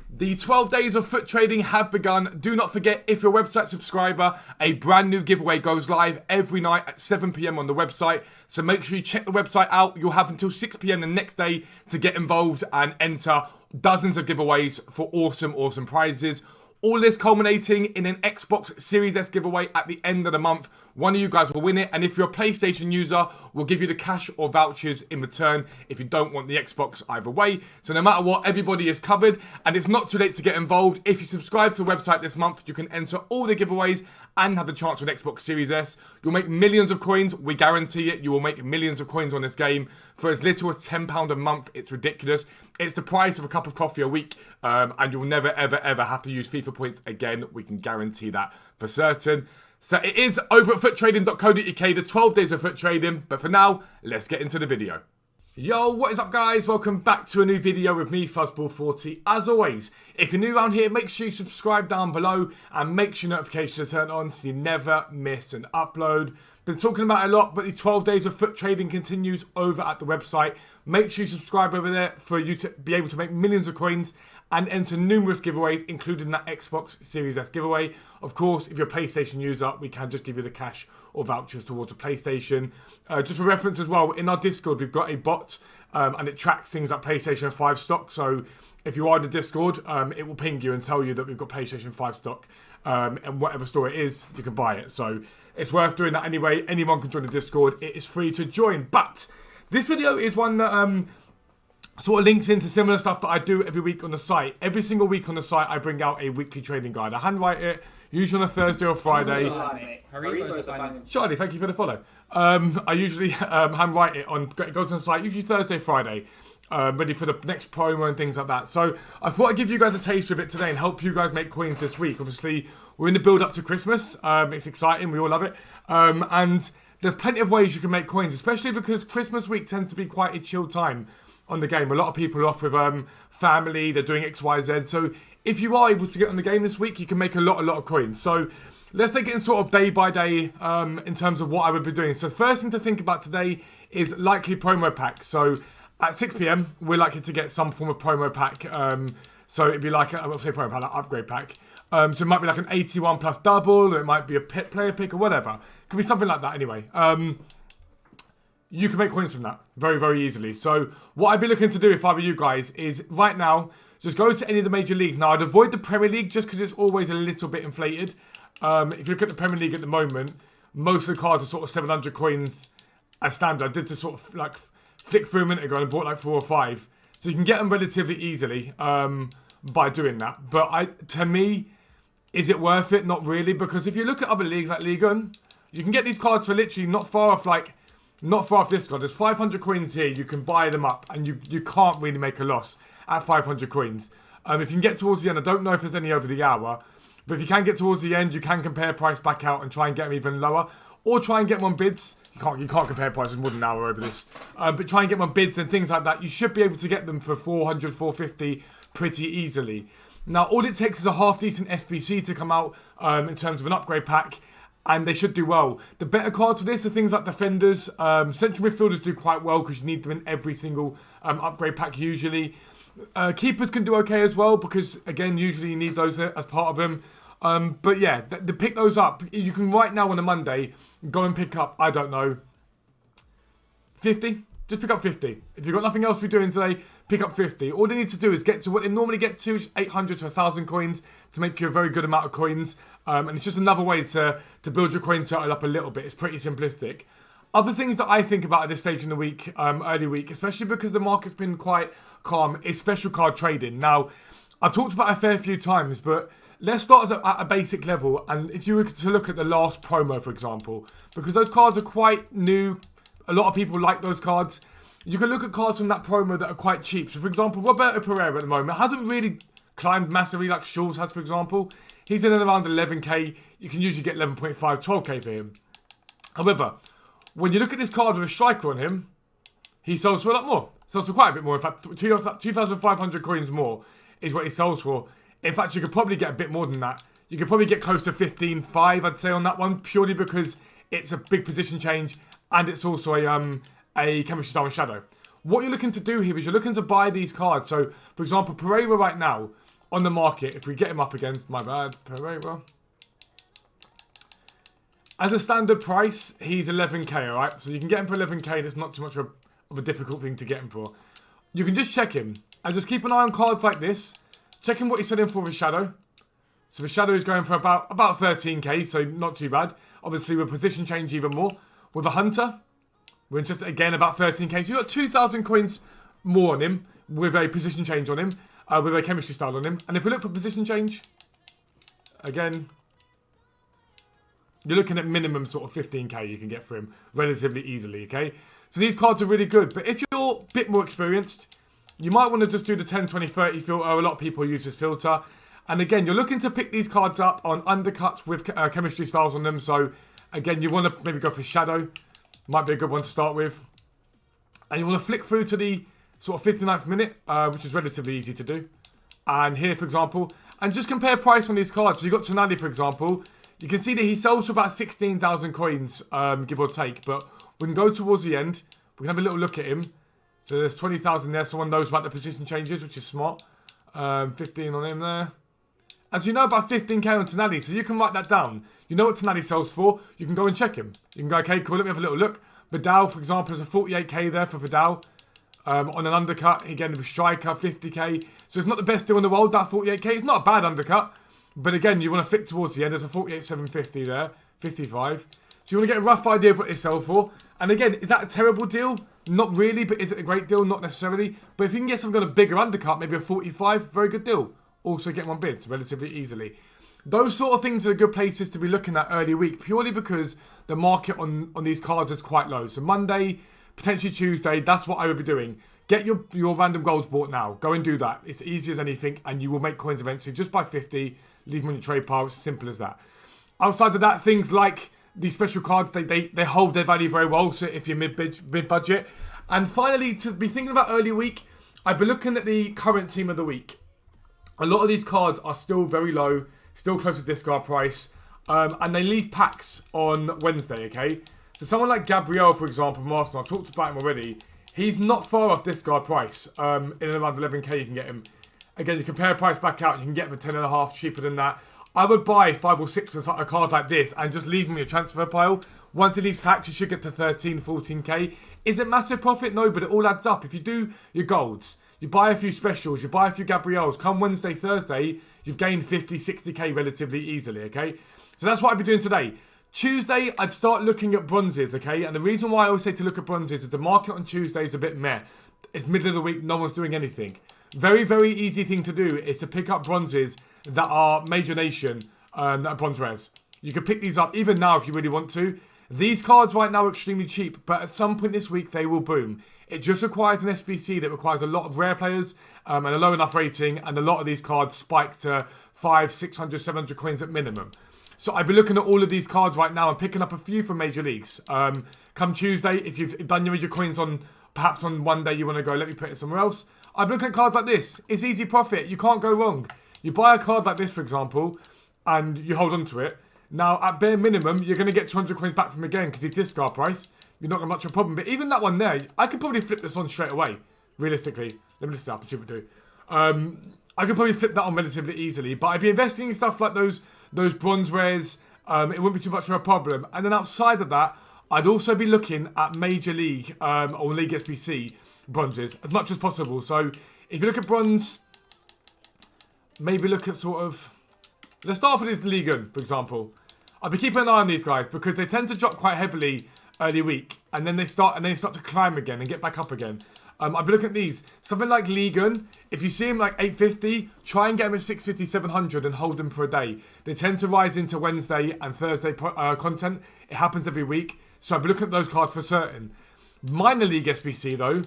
The 12 days of foot trading have begun. Do not forget, if you're a website subscriber, a brand new giveaway goes live every night at 7 PM on the website. So make sure you check the website out. You'll have until 6 PM the next day to get involved and enter dozens of giveaways for awesome prizes. All this culminating in an Xbox Series S giveaway at the end of the month. One of you guys will win it, and if you're a PlayStation user, we'll give you the cash or vouchers in return if you don't want the Xbox either way. So no matter what, everybody is covered, and it's not too late to get involved. If you subscribe to the website this month, you can enter all the giveaways and have the chance for an Xbox Series S. You'll make millions of coins, we guarantee it. You will make millions of coins on this game for as little as £10 a month. It's ridiculous. It's the price of a cup of coffee a week, and you'll never, ever have to use FIFA points again. We can guarantee that for certain. So it is over at futtrading.co.uk, the 12 days of foot trading. But for now, let's get into the video. Yo, what is up guys? Welcome back to a new video with me, Fuzzball40. As always, if you're new around here, make sure you subscribe down below and make sure notifications are turned on so you never miss an upload. Been talking about it a lot, but the 12 days of foot trading continues over at the website. Make sure you subscribe over there for you to be able to make millions of coins and enter numerous giveaways, including that Xbox Series S giveaway. Of course, if you're a PlayStation user, we can just give you the cash or vouchers towards a PlayStation. Just for reference as well, in our Discord, we've got a bot and it tracks things like PlayStation 5 stock. So if you are in the Discord, it will ping you and tell you that we've got PlayStation 5 stock. And whatever store it is, you can buy it. So it's worth doing that anyway. Anyone can join the Discord. It is free to join. But this video is one that sort of links into similar stuff that I do every week on the site. Every single week on the site, I bring out a weekly trading guide. I handwrite it, usually on a Thursday or Friday. Charlie, thank you for the follow. I usually handwrite it on, it goes on the site, usually Thursday, Friday. Ready for the next promo and things like that. So I thought I'd give you guys a taste of it today and help you guys make coins this week. Obviously, we're in the build up to Christmas. It's exciting, we all love it. And there's plenty of ways you can make coins, especially because Christmas week tends to be quite a chill time on the game. A lot of people are off with family, they're doing X, Y, Z. So if you are able to get on the game this week, you can make a lot of coins. So let's take it in sort of day by day in terms of what I would be doing. So the first thing to think about today is likely promo packs. So at 6 PM, we're likely to get some form of promo pack. So it'd be like, I won't say promo pack, like upgrade pack. So it might be like an 81 plus double, or it might be a player pick or whatever. It could be something like that anyway. You can make coins from that very easily. So what I'd be looking to do if I were you guys is right now, just go to any of the major leagues. Now I'd avoid the Premier League just because it's always a little bit inflated. If you look at the Premier League at the moment, most of the cards are sort of 700 coins as standard. I did to sort of like flick through a minute ago and bought like 4 or 5. So you can get them relatively easily by doing that. But to me, is it worth it? Not really, because if you look at other leagues like Liga 1, you can get these cards for literally not far off this card. There's 500 coins here. You can buy them up, and you can't really make a loss at 500 coins. If you can get towards the end, I don't know if there's any over the hour, but if you can get towards the end, you can compare price back out and try and get them even lower, or try and get them on bids. You can't compare prices more than an hour over this, but try and get them on bids and things like that. You should be able to get them for 400, 450 pretty easily. Now, all it takes is a half-decent SBC to come out in terms of an upgrade pack, and they should do well. The better cards for this are things like defenders. Central midfielders do quite well because you need them in every single upgrade pack usually. Keepers can do okay as well because, again, usually you need those as part of them. But yeah, pick those up. You can right now on a Monday go and pick up, I don't know, 50? Just pick up 50. If you've got nothing else to be doing today, pick up 50. All they need to do is get to what they normally get to, is 800 to 1,000 coins to make you a very good amount of coins. And it's just another way to build your coin total up a little bit. It's pretty simplistic. Other things that I think about at this stage in the week, early week, especially because the market's been quite calm, is special card trading. Now, I've talked about it a fair few times, but let's start at a basic level. And if you were to look at the last promo, for example, because those cards are quite new, a lot of people like those cards. You can look at cards from that promo that are quite cheap. So, for example, Roberto Pereira at the moment hasn't really climbed massively like Schulz has, for example. He's in and around 11k. You can usually get 11.5, 12k for him. However, when you look at this card with a striker on him, he sells for a lot more. Sells for quite a bit more. In fact, 2,500 coins more is what he sells for. In fact, you could probably get a bit more than that. You could probably get close to 15.5, I'd say, on that one, purely because it's a big position change and it's also a chemistry style and shadow. What you're looking to do here is you're looking to buy these cards. So, for example, Pereira right now, on the market, if we get him up against, my bad, Pereira. As a standard price, he's 11k, alright? So you can get him for 11k, that's not too much of a difficult thing to get him for. You can just check him, and just keep an eye on cards like this. Checking what he's selling for with Shadow. So the Shadow is going for about 13k, so not too bad. Obviously, with position change even more. With a Hunter, we're just, again, about 13k. So you've got 2,000 coins more on him, with a position change on him, with a chemistry style on him. And if we look for position change, again, you're looking at minimum sort of 15k you can get for him relatively easily, okay? So these cards are really good. But if you're a bit more experienced, you might want to just do the 10, 20, 30 filter. A lot of people use this filter. And again, you're looking to pick these cards up on undercuts with chemistry styles on them. So again, you want to maybe go for Shadow. Might be a good one to start with. And you want to flick through to the sort of 59th minute, which is relatively easy to do. And here, for example, and just compare price on these cards. So you've got Tonali, for example. You can see that he sells for about 16,000 coins, give or take. But we can go towards the end. We can have a little look at him. So there's 20,000 there. Someone knows about the position changes, which is smart. 15 on him there. As you know, about 15k on Tonali, so you can write that down. You know what Tonali sells for. You can go and check him. You can go, okay, cool, let me have a little look. Vidal, for example, is a 48k there for Vidal. On an undercut, again, with Striker, 50k. So it's not the best deal in the world, that 48k. It's not a bad undercut. But again, you want to flick towards the end. There's a 48,750 there, 55. So you want to get a rough idea of what they sell for. And again, is that a terrible deal? Not really, but is it a great deal? Not necessarily. But if you can get something on a bigger undercut, maybe a 45, very good deal. Also get one bids relatively easily. Those sort of things are good places to be looking at early week, purely because the market on these cards is quite low. So Monday, potentially Tuesday, that's what I would be doing. Get your random golds bought now. Go and do that. It's easy as anything, and you will make coins eventually. Just buy 50, leave them on your trade pile. It's as simple as that. Outside of that, things like these special cards, they hold their value very well. So if you're mid-budget. And finally, to be thinking about early week, I've been looking at the current team of the week. A lot of these cards are still very low, still close to discard price, and they leave packs on Wednesday, okay? So someone like Gabriel, for example, from Arsenal, I've talked about him already. He's not far off discard price. In and around 11k you can get him. Again, you compare price back out, you can get him for 10.5 cheaper than that. I would buy 5 or 6 of a card like this and just leave him in your transfer pile. Once it leaves packs, you should get to 13, 14k. Is it massive profit? No, but it all adds up. If you do your golds, you buy a few specials, you buy a few Gabriels. Come Wednesday, Thursday, you've gained 50, 60k relatively easily, okay? So that's what I'd be doing today. Tuesday, I'd start looking at bronzes, okay? And the reason why I always say to look at bronzes is the market on Tuesday is a bit meh. It's middle of the week, no one's doing anything. Very, very easy thing to do is to pick up bronzes that are major nation, that are bronze rares. You can pick these up even now if you really want to. These cards right now are extremely cheap, but at some point this week they will boom. It just requires an SBC that requires a lot of rare players and a low enough rating, and a lot of these cards spike to 500, 600, 700 coins at minimum. So I've been looking at all of these cards right now and picking up a few from major leagues. Come Tuesday, if you've done your major coins on, perhaps on one day you want to go, let me put it somewhere else. I'm looking at cards like this. It's easy profit. You can't go wrong. You buy a card like this, for example, and you hold on to it. Now, at bare minimum, you're going to get 200 coins back from again because it's discard price. You're not going to have much of a problem. But even that one there, I could probably flip this on straight away, realistically. Let me list it up and see what we do. I could probably flip that on relatively easily. But I'd be investing in stuff like those bronze rares. It wouldn't be too much of a problem. And then outside of that, I'd also be looking at Major League or League SBC bronzes as much as possible. So if you look at bronze, maybe look at sort of... Let's start off with this Ligue 1, for example. I'll be keeping an eye on these guys because they tend to drop quite heavily early week, and then they start to climb again and get back up again. I'll be looking at these. Something like Ligue 1, if you see them like 850, try and get them at 650, 700 and hold them for a day. They tend to rise into Wednesday and Thursday content. It happens every week, so I'll be looking at those cards for certain. Minor League SBC though,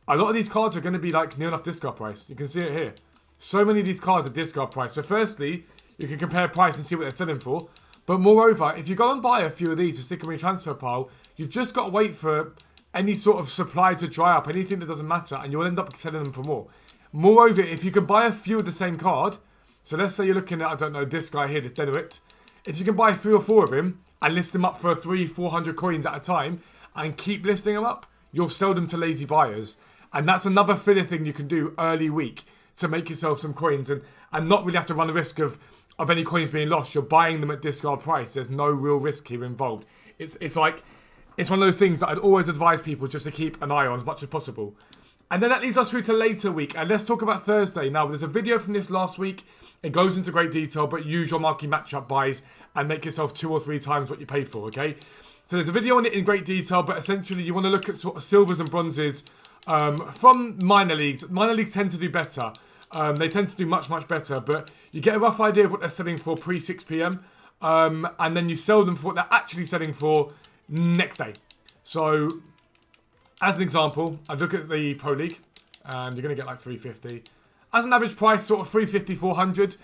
a lot of these cards are going to be like near enough discard price. You can see it here. So many of these cards are discard price. So firstly, you can compare price and see what they're selling for. But moreover, if you go and buy a few of these to stick them in your transfer pile, you've just got to wait for any sort of supply to dry up, anything that doesn't matter, and you'll end up selling them for more. Moreover, if you can buy a few of the same card, so let's say you're looking at, I don't know, this guy here, this Denuit. If you can buy 3 or 4 of him and list them up for 300-400 coins at a time and keep listing them up, you'll sell them to lazy buyers. And that's another filler thing you can do early week. to make yourself some coins and not really have to run the risk of any coins being lost. You're buying them at discard price. There's no real risk here involved. It's one of those things that I'd always advise people just to keep an eye on as much as possible. And then that leads us through to later week. And let's talk about Thursday. Now, there's a video from this last week. It goes into great detail, but use your marquee matchup buys and make yourself 2 or 3 times what you paid for, okay? So there's a video on it in great detail, but essentially you want to look at sort of silvers and bronzes from minor leagues. Minor leagues tend to do better. They tend to do much, much better, but you get a rough idea of what they're selling for pre-6 p.m. And then you sell them for what they're actually selling for next day. So, as an example, I look at the Pro League, and you're going to get like 350. As an average price, sort of 350, 400.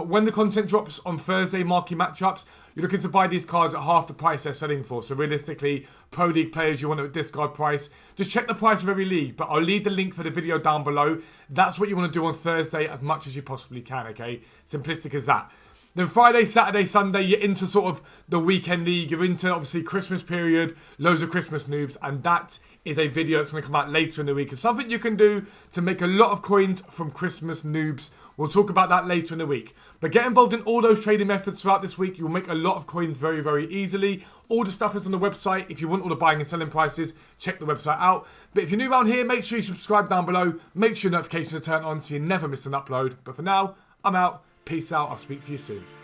When the content drops on Thursday, marquee matchups, you're looking to buy these cards at half the price they're selling for. So realistically, Pro League players, you want it at discard price. Just check the price of every league, but I'll leave the link for the video down below. That's what you want to do on Thursday as much as you possibly can, okay? Simplistic as that. Then Friday, Saturday, Sunday, you're into sort of the weekend league. You're into, obviously, Christmas period, loads of Christmas noobs, and that is a video that's going to come out later in the week of something you can do to make a lot of coins from Christmas noobs. We'll talk about that later in the week. But get involved in all those trading methods throughout this week. You'll make a lot of coins very, very easily. All the stuff is on the website. If you want all the buying and selling prices, check the website out. But if you're new around here, make sure you subscribe down below. Make sure notifications are turned on so you never miss an upload. But for now, I'm out. Peace out. I'll speak to you soon.